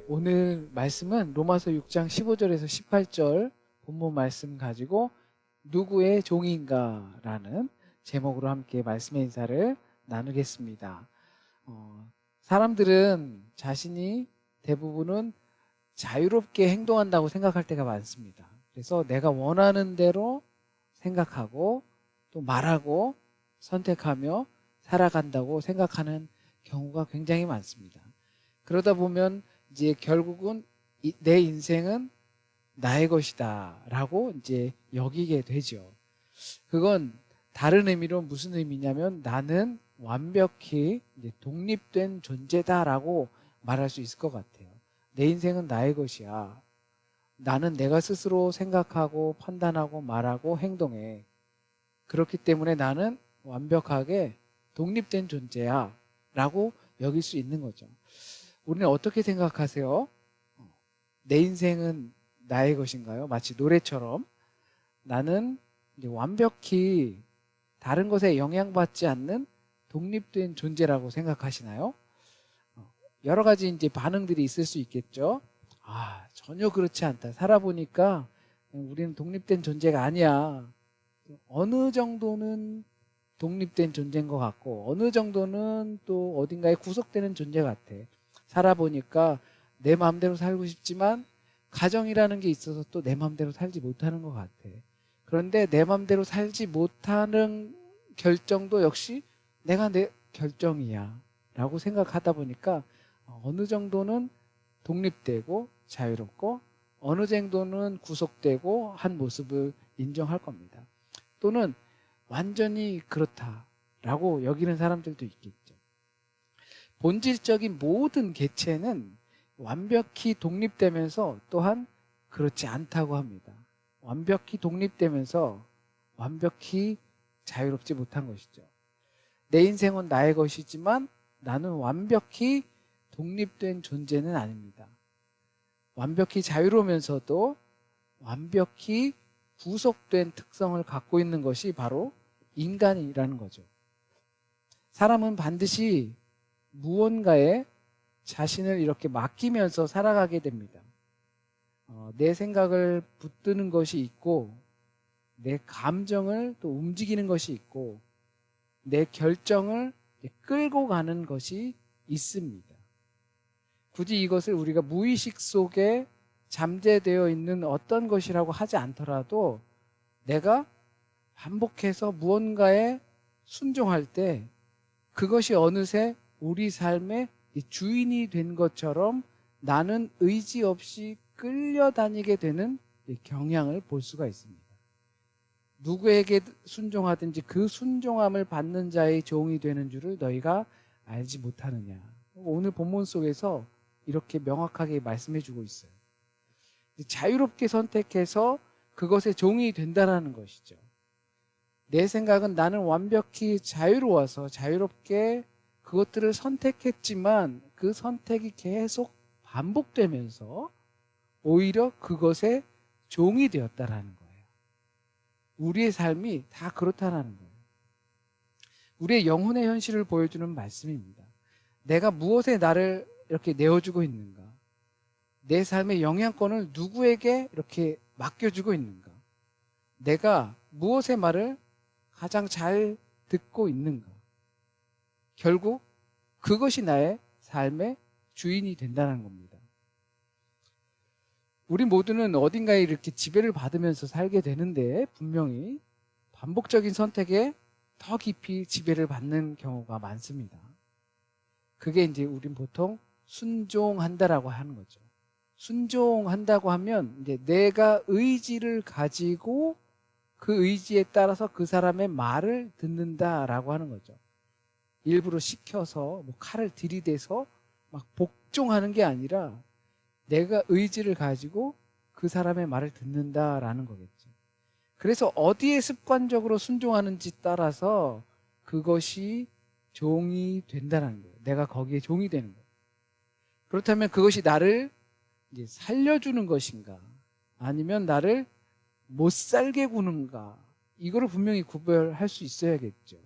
오늘 말씀은 로마서 6장 15절에서 18절 본문 말씀 가지고 누구의 종인가 라는 제목으로 함께 말씀의 인사를 나누겠습니다. 사람들은 자신이 대부분은 자유롭게 행동한다고 생각할 때가 많습니다. 그래서 내가 원하는 대로 생각하고 또 말하고 선택하며 살아간다고 생각하는 경우가 굉장히 많습니다. 그러다 보면 이제 결국은 내 인생은 나의 것이다 라고 이제 여기게 되죠. 그건 다른 의미로 무슨 의미냐면 나는 완벽히 이제 독립된 존재다라고 말할 수 있을 것 같아요. 내 인생은 나의 것이야. 나는 내가 스스로 생각하고 판단하고 말하고 행동해. 그렇기 때문에 나는 완벽하게 독립된 존재야 라고 여길 수 있는 거죠. 우리는 어떻게 생각하세요? 내 인생은 나의 것인가요? 마치 노래처럼 나는 이제 완벽히 다른 것에 영향받지 않는 독립된 존재라고 생각하시나요? 여러 가지 이제 반응들이 있을 수 있겠죠. 전혀 그렇지 않다. 살아보니까 우리는 독립된 존재가 아니야. 어느 정도는 독립된 존재인 것 같고 어느 정도는 또 어딘가에 구속되는 존재 같아. 살아보니까 내 마음대로 살고 싶지만 가정이라는 게 있어서 또 내 마음대로 살지 못하는 것 같아. 그런데 내 마음대로 살지 못하는 결정도 역시 내가 내 결정이야 라고 생각하다 보니까 어느 정도는 독립되고 자유롭고 어느 정도는 구속되고 한 모습을 인정할 겁니다. 또는 완전히 그렇다라고 여기는 사람들도 있겠죠. 본질적인 모든 개체는 완벽히 독립되면서 또한 그렇지 않다고 합니다. 완벽히 독립되면서 완벽히 자유롭지 못한 것이죠. 내 인생은 나의 것이지만 나는 완벽히 독립된 존재는 아닙니다. 완벽히 자유로우면서도 완벽히 구속된 특성을 갖고 있는 것이 바로 인간이라는 거죠. 사람은 반드시 무언가에 자신을 이렇게 맡기면서 살아가게 됩니다. 내 생각을 붙드는 것이 있고 내 감정을 또 움직이는 것이 있고 내 결정을 끌고 가는 것이 있습니다. 굳이 이것을 우리가 무의식 속에 잠재되어 있는 어떤 것이라고 하지 않더라도 내가 반복해서 무언가에 순종할 때 그것이 어느새 우리 삶의 주인이 된 것처럼 나는 의지 없이 끌려다니게 되는 경향을 볼 수가 있습니다. 누구에게 순종하든지 그 순종함을 받는 자의 종이 되는 줄을 너희가 알지 못하느냐. 오늘 본문 속에서 이렇게 명확하게 말씀해 주고 있어요. 자유롭게 선택해서 그것의 종이 된다는 것이죠. 내 생각은 나는 완벽히 자유로워서 자유롭게 그것들을 선택했지만 그 선택이 계속 반복되면서 오히려 그것의 종이 되었다라는 거예요. 우리의 삶이 다 그렇다라는 거예요. 우리의 영혼의 현실을 보여주는 말씀입니다. 내가 무엇에 나를 이렇게 내어주고 있는가? 내 삶의 영향권을 누구에게 이렇게 맡겨주고 있는가? 내가 무엇의 말을 가장 잘 듣고 있는가? 결국 그것이 나의 삶의 주인이 된다는 겁니다. 우리 모두는 어딘가에 이렇게 지배를 받으면서 살게 되는데 분명히 반복적인 선택에 더 깊이 지배를 받는 경우가 많습니다. 그게 이제 우린 보통 순종한다라고 하는 거죠. 순종한다고 하면 이제 내가 의지를 가지고 그 의지에 따라서 그 사람의 말을 듣는다라고 하는 거죠. 일부러 시켜서 칼을 들이대서 막 복종하는 게 아니라 내가 의지를 가지고 그 사람의 말을 듣는다라는 거겠죠. 그래서 어디에 습관적으로 순종하는지 따라서 그것이 종이 된다는 거예요. 내가 거기에 종이 되는 거예요. 그렇다면 그것이 나를 이제 살려주는 것인가 아니면 나를 못 살게 구는가 이거를 분명히 구별할 수 있어야겠죠.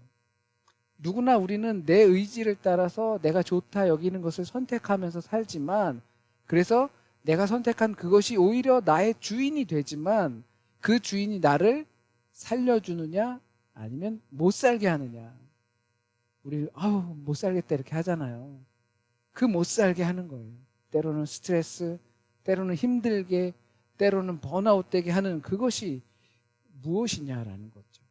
누구나 우리는 내 의지를 따라서 내가 좋다 여기는 것을 선택하면서 살지만 그래서 내가 선택한 그것이 오히려 나의 주인이 되지만 그 주인이 나를 살려주느냐 아니면 못 살게 하느냐. 우리 못 살겠다 이렇게 하잖아요. 그 못 살게 하는 거예요. 때로는 스트레스, 때로는 힘들게, 때로는 번아웃 되게 하는 그것이 무엇이냐라는 거죠.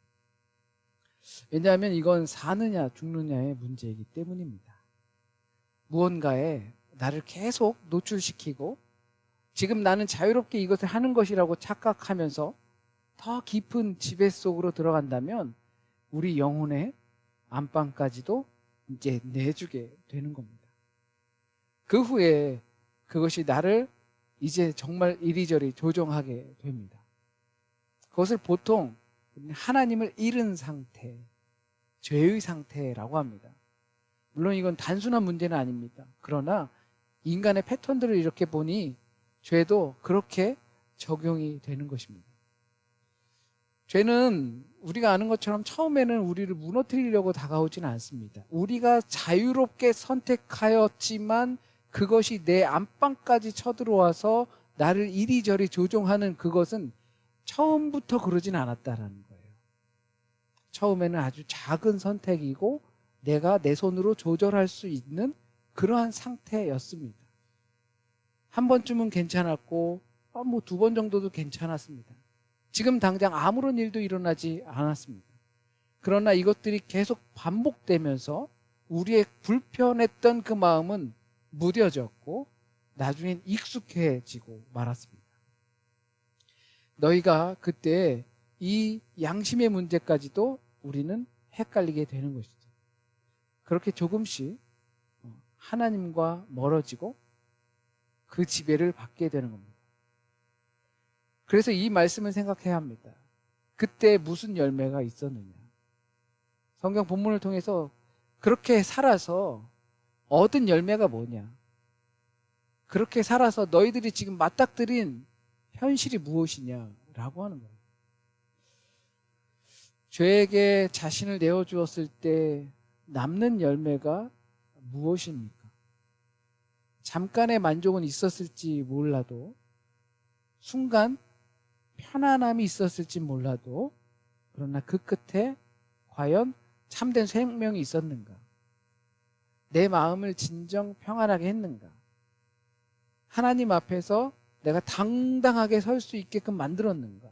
왜냐하면 이건 사느냐 죽느냐의 문제이기 때문입니다. 무언가에 나를 계속 노출시키고 지금 나는 자유롭게 이것을 하는 것이라고 착각하면서 더 깊은 지배 속으로 들어간다면 우리 영혼의 안방까지도 이제 내주게 되는 겁니다. 그 후에 그것이 나를 이제 정말 이리저리 조종하게 됩니다. 그것을 보통 하나님을 잃은 상태, 죄의 상태라고 합니다. 물론 이건 단순한 문제는 아닙니다. 그러나 인간의 패턴들을 이렇게 보니 죄도 그렇게 적용이 되는 것입니다. 죄는 우리가 아는 것처럼 처음에는 우리를 무너뜨리려고 다가오지는 않습니다. 우리가 자유롭게 선택하였지만 그것이 내 안방까지 쳐들어와서 나를 이리저리 조종하는 그것은 처음부터 그러진 않았다라는 거예요. 처음에는 아주 작은 선택이고 내가 내 손으로 조절할 수 있는 그러한 상태였습니다. 한 번쯤은 괜찮았고 두 번 정도도 괜찮았습니다. 지금 당장 아무런 일도 일어나지 않았습니다. 그러나 이것들이 계속 반복되면서 우리의 불편했던 그 마음은 무뎌졌고 나중엔 익숙해지고 말았습니다. 너희가 그때 이 양심의 문제까지도 우리는 헷갈리게 되는 것이죠. 그렇게 조금씩 하나님과 멀어지고 그 지배를 받게 되는 겁니다. 그래서 이 말씀을 생각해야 합니다. 그때 무슨 열매가 있었느냐. 성경 본문을 통해서 그렇게 살아서 얻은 열매가 뭐냐. 그렇게 살아서 너희들이 지금 맞닥뜨린 현실이 무엇이냐라고 하는 거예요. 죄에게 자신을 내어주었을 때 남는 열매가 무엇입니까? 잠깐의 만족은 있었을지 몰라도 순간 편안함이 있었을지 몰라도 그러나 그 끝에 과연 참된 생명이 있었는가? 내 마음을 진정 평안하게 했는가? 하나님 앞에서 내가 당당하게 설 수 있게끔 만들었는가?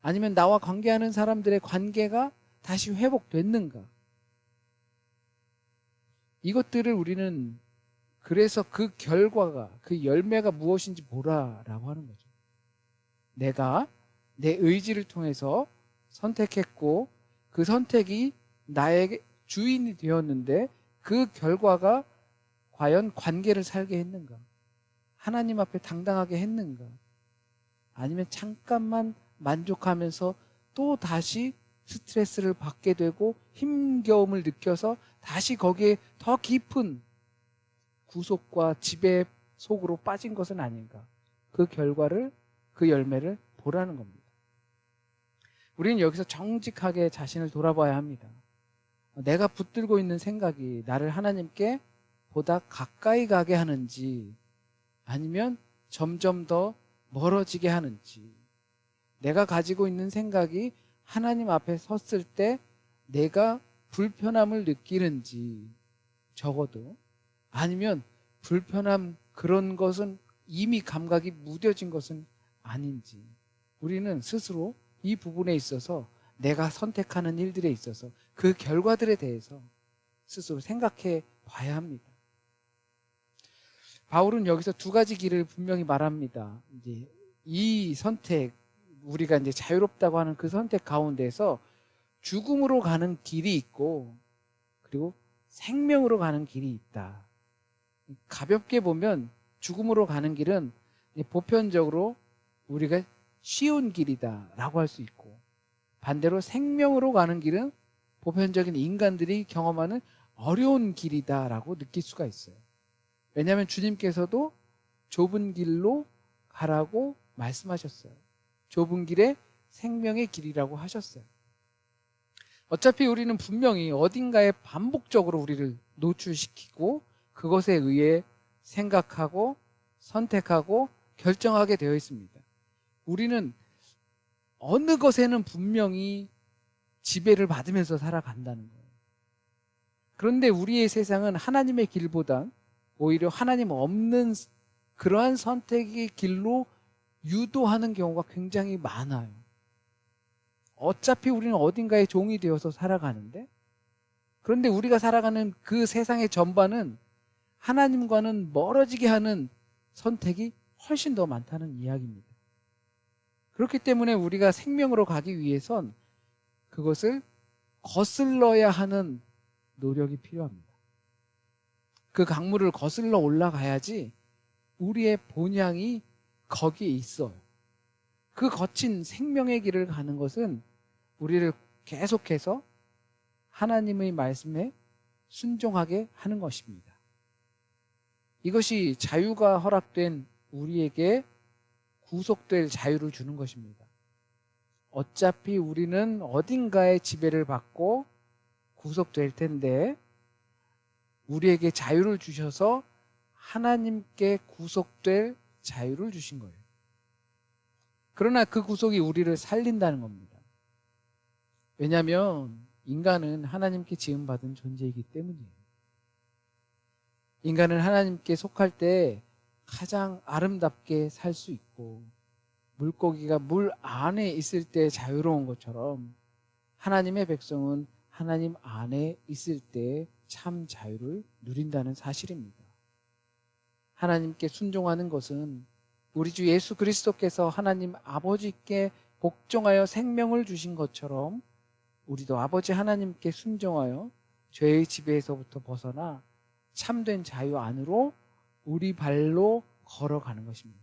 아니면 나와 관계하는 사람들의 관계가 다시 회복됐는가? 이것들을 우리는 그래서 그 결과가, 그 열매가 무엇인지 보라라고 하는 거죠. 내가 내 의지를 통해서 선택했고 그 선택이 나에게 주인이 되었는데 그 결과가 과연 관계를 살게 했는가? 하나님 앞에 당당하게 했는가? 아니면 잠깐만 만족하면서 또 다시 스트레스를 받게 되고 힘겨움을 느껴서 다시 거기에 더 깊은 구속과 지배 속으로 빠진 것은 아닌가? 그 결과를, 그 열매를 보라는 겁니다. 우리는 여기서 정직하게 자신을 돌아봐야 합니다. 내가 붙들고 있는 생각이 나를 하나님께 보다 가까이 가게 하는지 아니면 점점 더 멀어지게 하는지, 내가 가지고 있는 생각이 하나님 앞에 섰을 때 내가 불편함을 느끼는지, 적어도 아니면 불편함 그런 것은 이미 감각이 무뎌진 것은 아닌지, 우리는 스스로 이 부분에 있어서 내가 선택하는 일들에 있어서 그 결과들에 대해서 스스로 생각해 봐야 합니다. 바울은 여기서 두 가지 길을 분명히 말합니다. 이제 이 선택, 우리가 이제 자유롭다고 하는 그 선택 가운데서 죽음으로 가는 길이 있고 그리고 생명으로 가는 길이 있다. 가볍게 보면 죽음으로 가는 길은 보편적으로 우리가 쉬운 길이다라고 할 수 있고, 반대로 생명으로 가는 길은 보편적인 인간들이 경험하는 어려운 길이다라고 느낄 수가 있어요. 왜냐하면 주님께서도 좁은 길로 가라고 말씀하셨어요. 좁은 길에 생명의 길이라고 하셨어요. 어차피 우리는 분명히 어딘가에 반복적으로 우리를 노출시키고 그것에 의해 생각하고 선택하고 결정하게 되어 있습니다. 우리는 어느 것에는 분명히 지배를 받으면서 살아간다는 거예요. 그런데 우리의 세상은 하나님의 길보다 오히려 하나님 없는 그러한 선택의 길로 유도하는 경우가 굉장히 많아요. 어차피 우리는 어딘가에 종이 되어서 살아가는데, 그런데 우리가 살아가는 그 세상의 전반은 하나님과는 멀어지게 하는 선택이 훨씬 더 많다는 이야기입니다. 그렇기 때문에 우리가 생명으로 가기 위해선 그것을 거슬러야 하는 노력이 필요합니다. 그 강물을 거슬러 올라가야지 우리의 본향이 거기에 있어요. 그 거친 생명의 길을 가는 것은 우리를 계속해서 하나님의 말씀에 순종하게 하는 것입니다. 이것이 자유가 허락된 우리에게 구속될 자유를 주는 것입니다. 어차피 우리는 어딘가에 지배를 받고 구속될 텐데 우리에게 자유를 주셔서 하나님께 구속될 자유를 주신 거예요. 그러나 그 구속이 우리를 살린다는 겁니다. 왜냐하면 인간은 하나님께 지음받은 존재이기 때문이에요. 인간은 하나님께 속할 때 가장 아름답게 살 수 있고, 물고기가 물 안에 있을 때 자유로운 것처럼 하나님의 백성은 하나님 안에 있을 때 참 자유를 누린다는 사실입니다. 하나님께 순종하는 것은 우리 주 예수 그리스도께서 하나님 아버지께 복종하여 생명을 주신 것처럼 우리도 아버지 하나님께 순종하여 죄의 지배에서부터 벗어나 참된 자유 안으로 우리 발로 걸어가는 것입니다.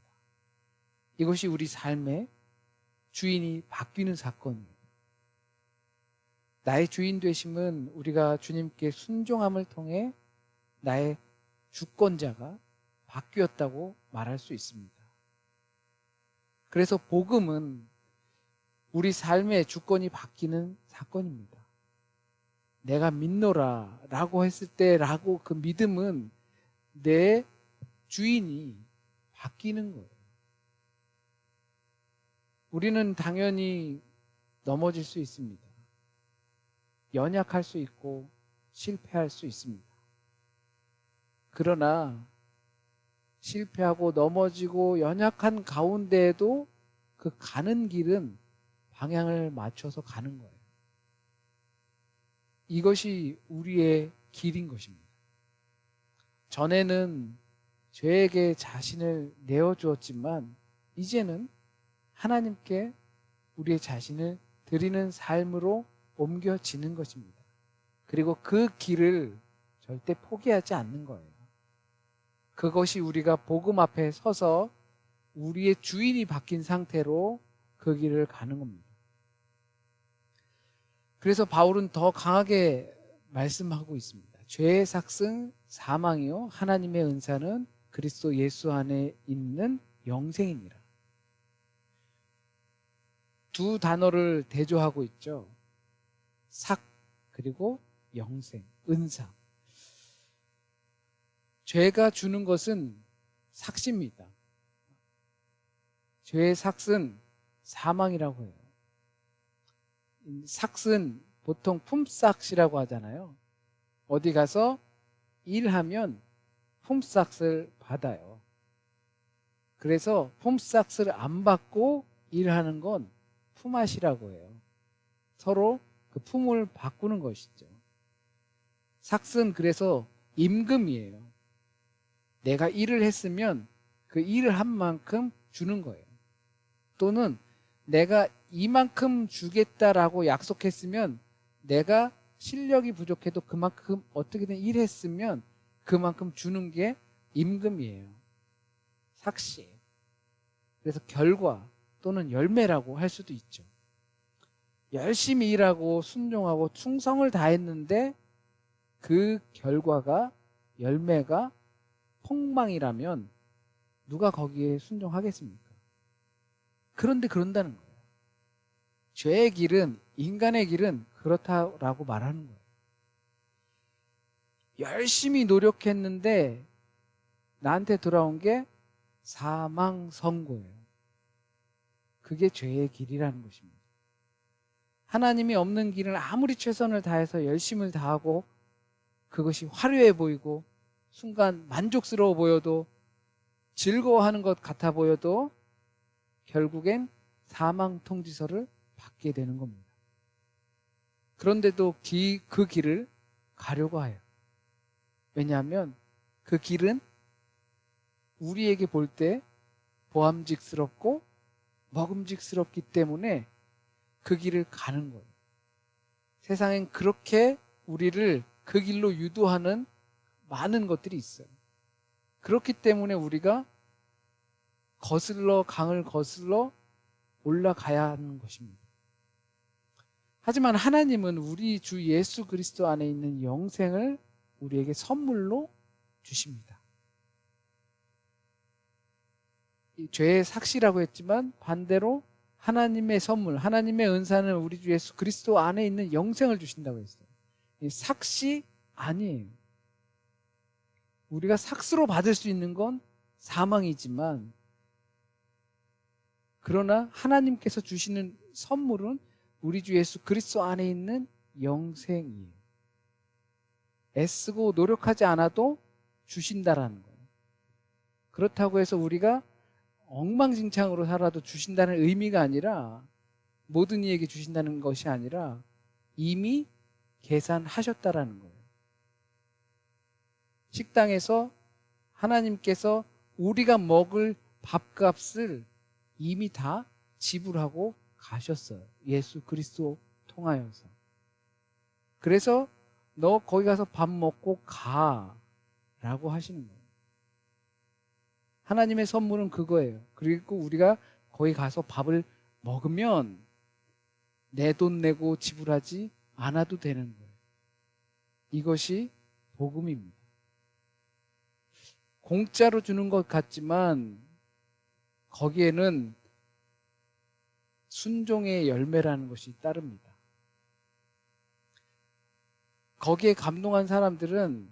이것이 우리 삶의 주인이 바뀌는 사건이에요. 나의 주인 되심은 우리가 주님께 순종함을 통해 나의 주권자가 바뀌었다고 말할 수 있습니다. 그래서 복음은 우리 삶의 주권이 바뀌는 사건입니다. 내가 믿노라 라고 했을 때 라고 그 믿음은 내 주인이 바뀌는 거예요. 우리는 당연히 넘어질 수 있습니다. 연약할 수 있고 실패할 수 있습니다. 그러나 실패하고 넘어지고 연약한 가운데에도 그 가는 길은 방향을 맞춰서 가는 거예요. 이것이 우리의 길인 것입니다. 전에는 죄에게 자신을 내어주었지만 이제는 하나님께 우리의 자신을 드리는 삶으로 옮겨지는 것입니다. 그리고 그 길을 절대 포기하지 않는 거예요. 그것이 우리가 복음 앞에 서서 우리의 주인이 바뀐 상태로 그 길을 가는 겁니다. 그래서 바울은 더 강하게 말씀하고 있습니다. 죄의 삭은 사망이요 하나님의 은사는 그리스도 예수 안에 있는 영생이니라. 두 단어를 대조하고 있죠. 삭 그리고 영생, 은사. 죄가 주는 것은 삭시입니다. 죄의 삭은 사망이라고 해요. 삭은 보통 품삯이라고 하잖아요. 어디 가서 일하면 품삯을 받아요. 그래서 품삯을 안 받고 일하는 건 품앗이라고 해요. 서로 그 품을 바꾸는 것이죠. 삭은 그래서 임금이에요. 내가 일을 했으면 그 일을 한 만큼 주는 거예요. 또는 내가 이만큼 주겠다라고 약속했으면 내가 실력이 부족해도 그만큼 어떻게든 일했으면 그만큼 주는 게 임금이에요. 삭시. 그래서 결과 또는 열매라고 할 수도 있죠. 열심히 일하고 순종하고 충성을 다했는데 그 결과가 열매가 폭망이라면 누가 거기에 순종하겠습니까? 그런데 그런다는 거예요. 죄의 길은, 인간의 길은 그렇다라고 말하는 거예요. 열심히 노력했는데 나한테 돌아온 게 사망 선고예요. 그게 죄의 길이라는 것입니다. 하나님이 없는 길을 아무리 최선을 다해서 열심을 다하고 그것이 화려해 보이고 순간 만족스러워 보여도 즐거워하는 것 같아 보여도 결국엔 사망 통지서를 받게 되는 겁니다. 그런데도 그 길을 가려고 해요. 왜냐하면 그 길은 우리에게 볼 때 보암직스럽고 먹음직스럽기 때문에 그 길을 가는 거예요. 세상엔 그렇게 우리를 그 길로 유도하는 많은 것들이 있어요. 그렇기 때문에 우리가 강을 거슬러 올라가야 하는 것입니다. 하지만 하나님은 우리 주 예수 그리스도 안에 있는 영생을 우리에게 선물로 주십니다. 이 죄의 삭시라고 했지만 반대로 하나님의 선물, 하나님의 은사는 우리 주 예수 그리스도 안에 있는 영생을 주신다고 했어요. 이 삭시 아니에요. 우리가 삭스로 받을 수 있는 건 사망이지만 그러나 하나님께서 주시는 선물은 우리 주 예수 그리스도 안에 있는 영생이에요. 애쓰고 노력하지 않아도 주신다라는 거예요. 그렇다고 해서 우리가 엉망진창으로 살아도 주신다는 의미가 아니라 모든 이에게 주신다는 것이 아니라 이미 계산하셨다라는 거예요. 식당에서 하나님께서 우리가 먹을 밥값을 이미 다 지불하고 가셨어요. 예수 그리스도 통하여서. 그래서 너 거기 가서 밥 먹고 가라고 하시는 거예요. 하나님의 선물은 그거예요. 그리고 우리가 거기 가서 밥을 먹으면 내 돈 내고 지불하지 않아도 되는 거예요. 이것이 복음입니다. 공짜로 주는 것 같지만 거기에는 순종의 열매라는 것이 따릅니다. 거기에 감동한 사람들은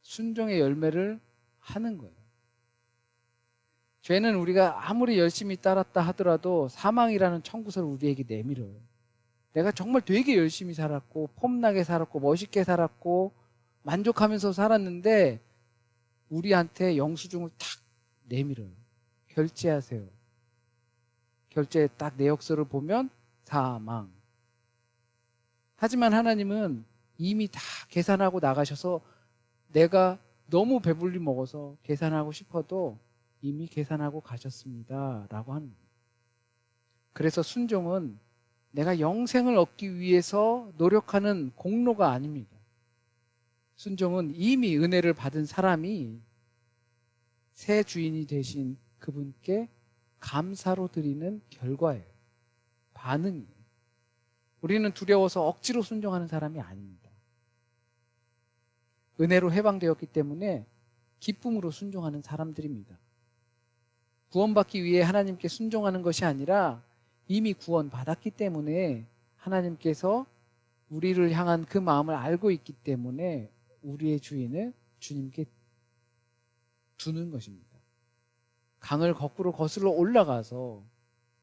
순종의 열매를 하는 거예요. 죄는 우리가 아무리 열심히 따랐다 하더라도 사망이라는 청구서를 우리에게 내밀어요. 내가 정말 되게 열심히 살았고 폼나게 살았고 멋있게 살았고 만족하면서 살았는데 우리한테 영수증을 탁 내밀어요. 결제하세요. 결제 딱 내역서를 보면 사망. 하지만 하나님은 이미 다 계산하고 나가셔서 내가 너무 배불리 먹어서 계산하고 싶어도 이미 계산하고 가셨습니다 라고 하는 거예요. 그래서 순종은 내가 영생을 얻기 위해서 노력하는 공로가 아닙니다. 순종은 이미 은혜를 받은 사람이 새 주인이 되신 그분께 감사로 드리는 결과예요. 반응이에요. 우리는 두려워서 억지로 순종하는 사람이 아닙니다. 은혜로 해방되었기 때문에 기쁨으로 순종하는 사람들입니다. 구원받기 위해 하나님께 순종하는 것이 아니라 이미 구원받았기 때문에 하나님께서 우리를 향한 그 마음을 알고 있기 때문에 우리의 주인을 주님께 두는 것입니다. 강을 거꾸로 거슬러 올라가서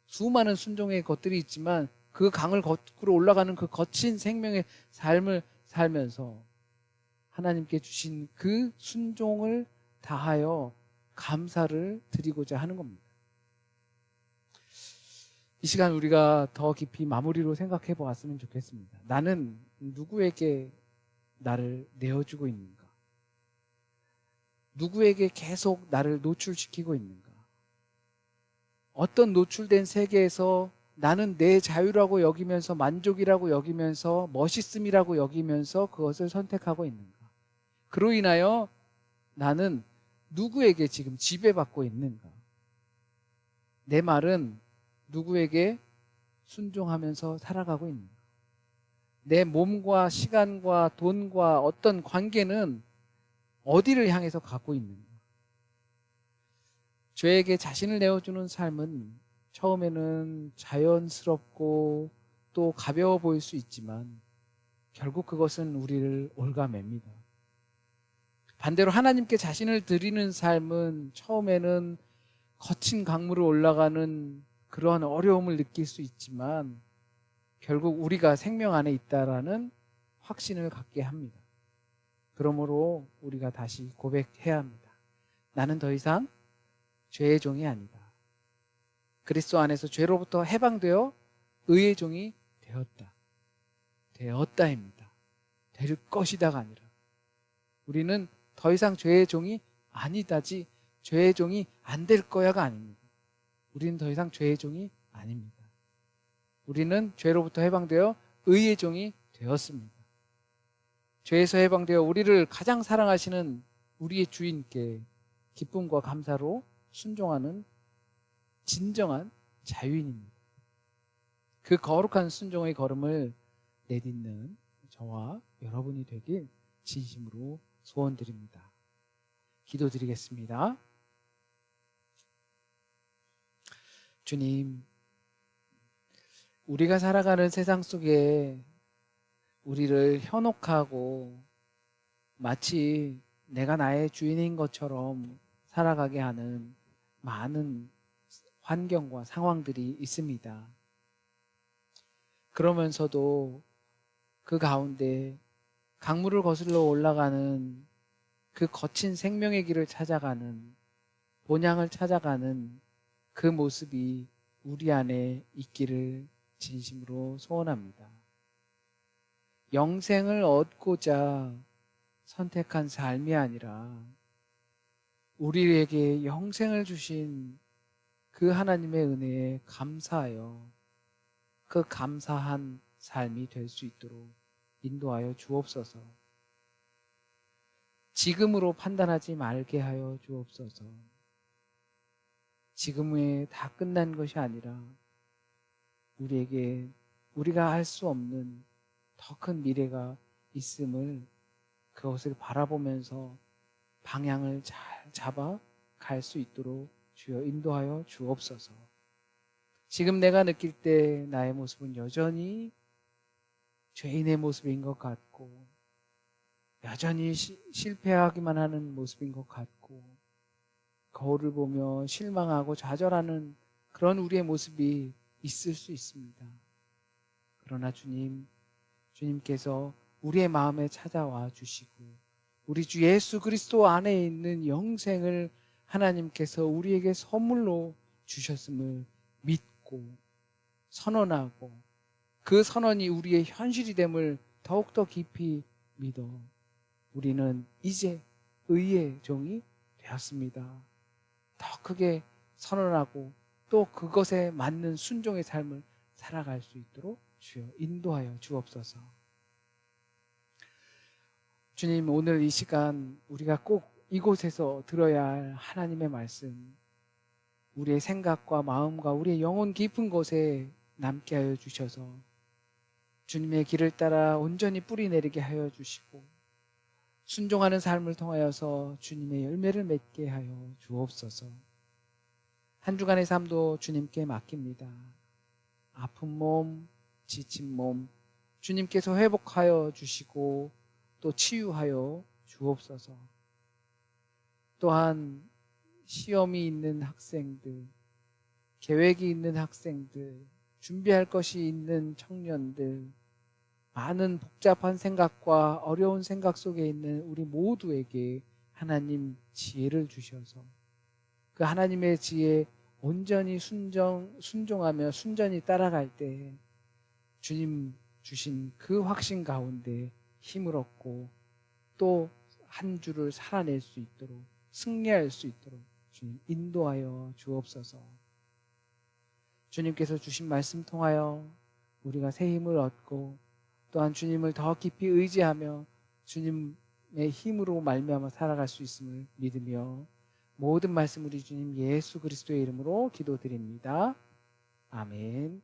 수많은 순종의 것들이 있지만 그 강을 거꾸로 올라가는 그 거친 생명의 삶을 살면서 하나님께 주신 그 순종을 다하여 감사를 드리고자 하는 겁니다. 이 시간 우리가 더 깊이 마무리로 생각해 보았으면 좋겠습니다. 나는 누구에게 나를 내어주고 있는가? 누구에게 계속 나를 노출시키고 있는가? 어떤 노출된 세계에서 나는 내 자유라고 여기면서 만족이라고 여기면서 멋있음이라고 여기면서 그것을 선택하고 있는가? 그로 인하여 나는 누구에게 지금 지배받고 있는가? 내 말은 누구에게 순종하면서 살아가고 있는가? 내 몸과 시간과 돈과 어떤 관계는 어디를 향해서 갖고 있는가? 죄에게 자신을 내어주는 삶은 처음에는 자연스럽고 또 가벼워 보일 수 있지만 결국 그것은 우리를 올가맵니다. 반대로 하나님께 자신을 드리는 삶은 처음에는 거친 강물을 올라가는 그런 어려움을 느낄 수 있지만 결국 우리가 생명 안에 있다라는 확신을 갖게 합니다. 그러므로 우리가 다시 고백해야 합니다. 나는 더 이상 죄의 종이 아니다. 그리스도 안에서 죄로부터 해방되어 의의 종이 되었다. 되었다입니다. 될 것이다가 아니라 우리는 더 이상 죄의 종이 아니다지 죄의 종이 안 될 거야가 아닙니다. 우리는 더 이상 죄의 종이 아닙니다. 우리는 죄로부터 해방되어 의의 종이 되었습니다. 죄에서 해방되어 우리를 가장 사랑하시는 우리의 주인께 기쁨과 감사로 순종하는 진정한 자유인입니다. 그 거룩한 순종의 걸음을 내딛는 저와 여러분이 되길 진심으로 소원드립니다. 기도드리겠습니다. 주님, 우리가 살아가는 세상 속에 우리를 현혹하고 마치 내가 나의 주인인 것처럼 살아가게 하는 많은 환경과 상황들이 있습니다. 그러면서도 그 가운데 강물을 거슬러 올라가는 그 거친 생명의 길을 찾아가는 본향을 찾아가는 그 모습이 우리 안에 있기를 진심으로 소원합니다. 영생을 얻고자 선택한 삶이 아니라 우리에게 영생을 주신 그 하나님의 은혜에 감사하여 그 감사한 삶이 될 수 있도록 인도하여 주옵소서. 지금으로 판단하지 말게 하여 주옵소서. 지금에 다 끝난 것이 아니라 우리에게 우리가 할 수 없는 더 큰 미래가 있음을 그것을 바라보면서 방향을 잘 잡아 갈 수 있도록 주여 인도하여 주옵소서. 지금 내가 느낄 때 나의 모습은 여전히 죄인의 모습인 것 같고 여전히 실패하기만 하는 모습인 것 같고 거울을 보며 실망하고 좌절하는 그런 우리의 모습이 있을 수 있습니다. 그러나 주님께서 우리의 마음에 찾아와 주시고 우리 주 예수 그리스도 안에 있는 영생을 하나님께서 우리에게 선물로 주셨음을 믿고 선언하고 그 선언이 우리의 현실이 됨을 더욱더 깊이 믿어 우리는 이제 의의 종이 되었습니다. 더 크게 선언하고 또 그것에 맞는 순종의 삶을 살아갈 수 있도록 주여 인도하여 주옵소서. 주님, 오늘 이 시간 우리가 꼭 이곳에서 들어야 할 하나님의 말씀, 우리의 생각과 마음과 우리의 영혼 깊은 곳에 남게 하여 주셔서 주님의 길을 따라 온전히 뿌리 내리게 하여 주시고 순종하는 삶을 통하여서 주님의 열매를 맺게 하여 주옵소서. 한 주간의 삶도 주님께 맡깁니다. 아픈 몸, 지친 몸 주님께서 회복하여 주시고 또 치유하여 주옵소서. 또한 시험이 있는 학생들, 계획이 있는 학생들, 준비할 것이 있는 청년들, 많은 복잡한 생각과 어려운 생각 속에 있는 우리 모두에게 하나님 지혜를 주셔서 그 하나님의 지혜에 온전히 순종하며 순전히 따라갈 때 주님 주신 그 확신 가운데 힘을 얻고 또 한 주를 살아낼 수 있도록 승리할 수 있도록 주님 인도하여 주옵소서. 주님께서 주신 말씀 통하여 우리가 새 힘을 얻고 또한 주님을 더 깊이 의지하며 주님의 힘으로 말미암아 살아갈 수 있음을 믿으며 모든 말씀 우리 주님 예수 그리스도의 이름으로 기도드립니다. 아멘.